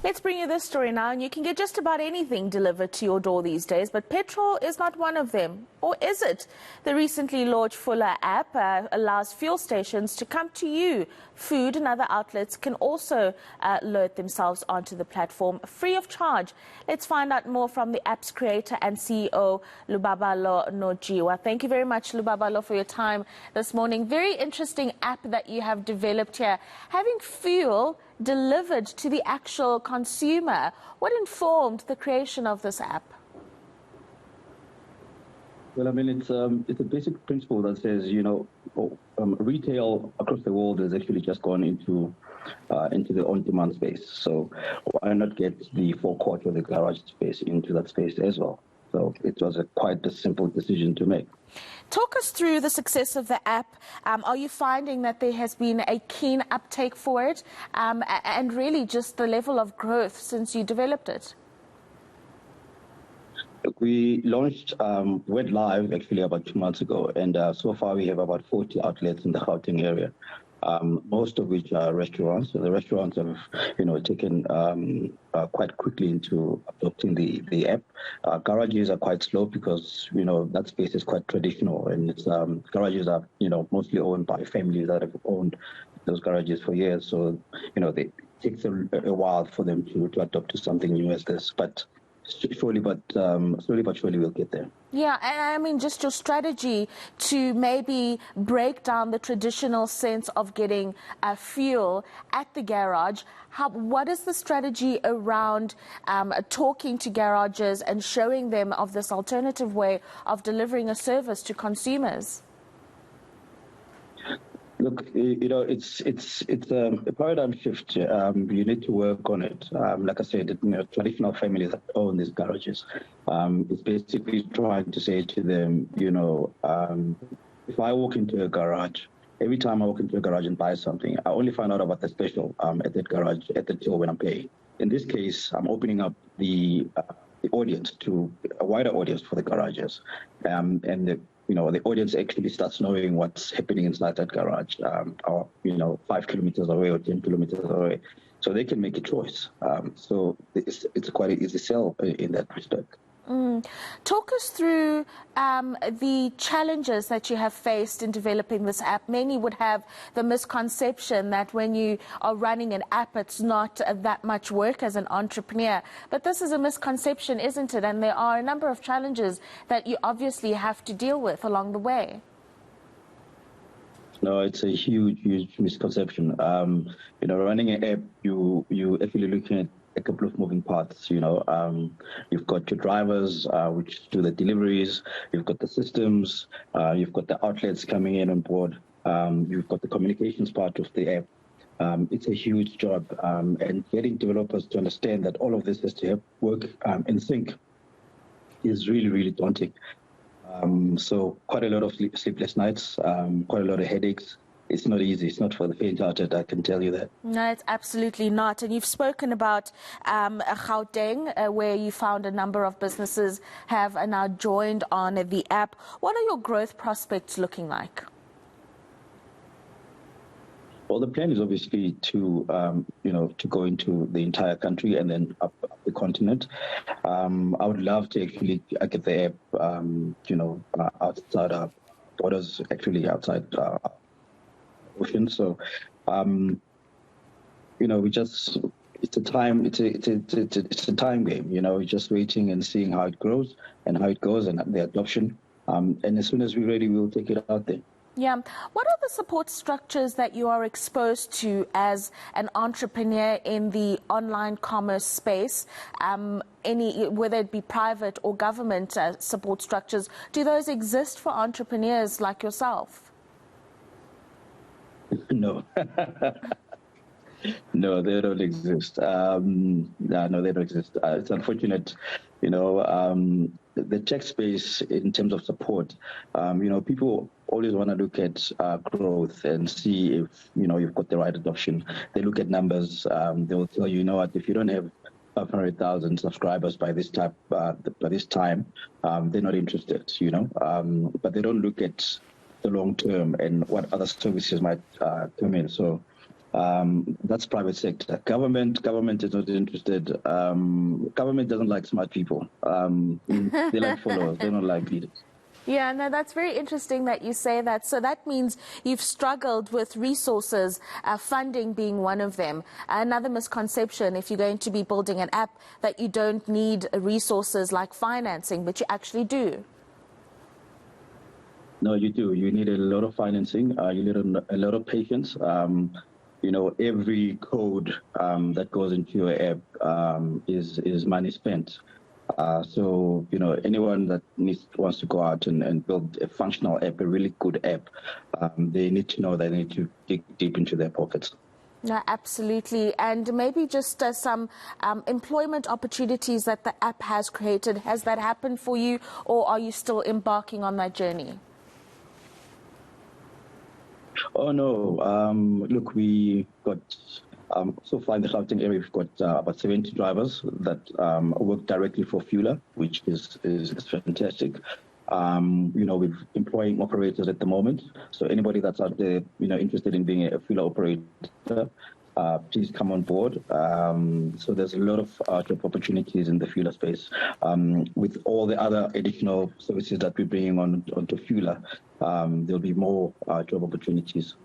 Let's bring you this story now, and you can get just about anything delivered to your door these days, but petrol is not one of them. Or is it? The recently launched Fula app allows fuel stations to come to you. Food and other outlets can also load themselves onto the platform free of charge. Let's find out more from the app's creator and CEO, Lubabalo Nojiwa. Thank you very much, Lubabalo, for your time this morning. Very interesting app that you have developed here. Having fuel delivered to the actual consumer. What informed the creation of this app? Well, I mean, it's a basic principle that says, retail across the world has actually just gone into the on-demand space. So why not get the forecourt or the garage space into that space as well? So it was quite a simple decision to make. Talk us through the success of the app. Are you finding that there has been a keen uptake for it, and really just the level of growth since you developed it? We launched, went live actually about 2 months ago, and so far we have about 40 outlets in the Gauteng area, most of which are restaurants. So the restaurants have, taken quite quickly into adopting the app. Garages are quite slow because, that space is quite traditional, and it's garages are, mostly owned by families that have owned those garages for years. So, it takes a while for them to adopt to something new as this, but slowly but surely we'll get there. Yeah, and I mean, just your strategy to maybe break down the traditional sense of getting fuel at the garage. What is the strategy around talking to garages and showing them of this alternative way of delivering a service to consumers? Look, it's a paradigm shift. You need to work on it. Like I said, traditional families that own these garages. It's basically trying to say to them, if I walk into a garage, every time I walk into a garage and buy something, I only find out about the special at that garage at the till when I'm paying. In this case, I'm opening up the audience to a wider audience for the garages, and the audience actually starts knowing what's happening inside that garage, or 5 kilometers away or 10 kilometers away, so they can make a choice. So it's quite an easy sell in that respect. Talk us through the challenges that you have faced in developing this app. Many would have the misconception that when you are running an app, it's not that much work as an entrepreneur. But this is a misconception, isn't it? And there are a number of challenges that you obviously have to deal with along the way. No, it's a huge misconception. Running an app, you actually looking at a couple of moving parts. You've got your drivers, which do the deliveries. You've got the systems. You've got the outlets coming in on board. You've got the communications part of the app. It's a huge job, and getting developers to understand that all of this has to work in sync is really, really daunting. So quite a lot of sleepless nights, quite a lot of headaches. It's not easy. It's not for the faint-hearted, I can tell you that. No, it's absolutely not. And you've spoken about Gauteng, where you found a number of businesses have now joined on the app. What are your growth prospects looking like? Well, the plan is obviously to go into the entire country and then up the continent. I would love to actually get the app, outside our borders, actually outside ocean. So, it's a time game. We're just waiting and seeing how it grows and how it goes and the adoption. And as soon as we're ready, we'll take it out there. Yeah. What are the support structures that you are exposed to as an entrepreneur in the online commerce space? Whether it be private or government support structures, do those exist for entrepreneurs like yourself? No. No, they don't exist. No, they don't exist. It's unfortunate, the tech space in terms of support. People always want to look at growth and see if, you've got the right adoption. They look at numbers. They will tell you, if you don't have 500,000 subscribers by this time, they're not interested, but they don't look at the long term and what other services might come in. So That's private sector. Government is not interested. Government doesn't like smart people. They like followers. They don't like leaders. Yeah, no, that's very interesting that you say that. So that means you've struggled with resources, funding being one of them. Another misconception, if you're going to be building an app, that you don't need resources like financing, but you actually do. No, you do. You need a lot of financing. You need a lot of patience. Every code that goes into your app is money spent. So, anyone that wants to go out and build a functional app, a really good app, they need to know that they need to dig deep into their pockets. No, absolutely. And maybe just some employment opportunities that the app has created. Has that happened for you, or are you still embarking on that journey? Oh, no. Look, we got, so far in the Gauteng area, we've got about 70 drivers that work directly for Fula, which is fantastic. We're employing operators at the moment. So anybody that's out there, interested in being a Fula operator, please come on board. So there's a lot of job opportunities in the Fula space. With all the other additional services that we're bringing onto Fula, there'll be more job opportunities.